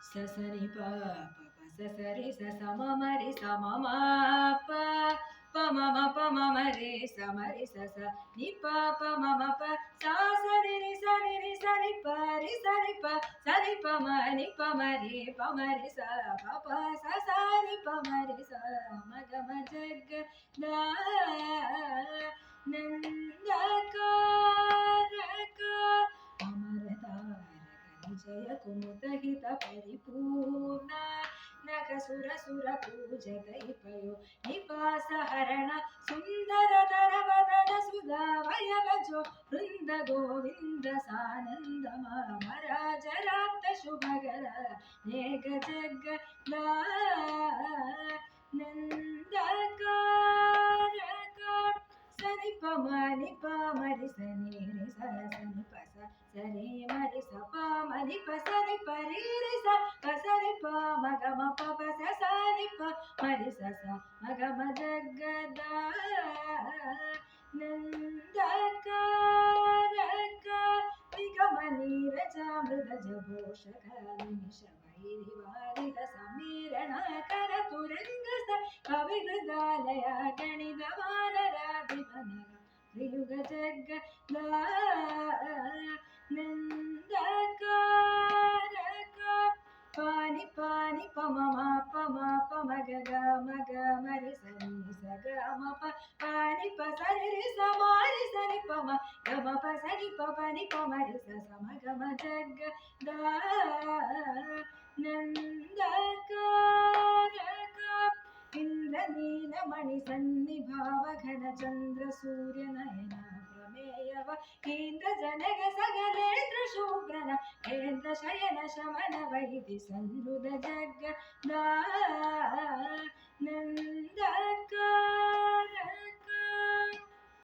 ससनि प ससरि स सममरि सममा प मम प मम रे समरि स नि प मम प सा सरि रि सनि प सनि प म नि प म रे स प स नि प म रे स म ग म जग नन्दकारक जय कुमुद हित परिपूर्ण नगसुर सुर पूजकैपयो निपास हरण सुंदर दर वदन सुधा वयवजो वृंद गोविंद सानंद मराजरात शुभगर नेग जग नंदकारक सनि प म नि प म रि स नि रि स नि प स सरि म रि स प म नि प स नि प रि रि स प स नि प म ग म प प स स नि प म रि स स म ग म जगदानन्दकारक निगम नीरज मृदज घोषक निमिष वैरिवारिद समीरण कर तुरंग कवि हृदालय गणित वानराधिपन त्रियुग जगदानन्दकारक पानि पानि पमम पम ग म रि स नि स ग म प पानि प स रि स म रि स नि प म ग म प स नि प नि प म रि स स म ग म जगदानन्दकारक इंद्रनीलमणि सन्निभाव घन चंद्र सूर्य नयना प्रमेयव केन्द्र जनग सगलेन्द्र शूभ्रन केन्द्र शयन शमन वैति सन्नुद जगदानन्दकारक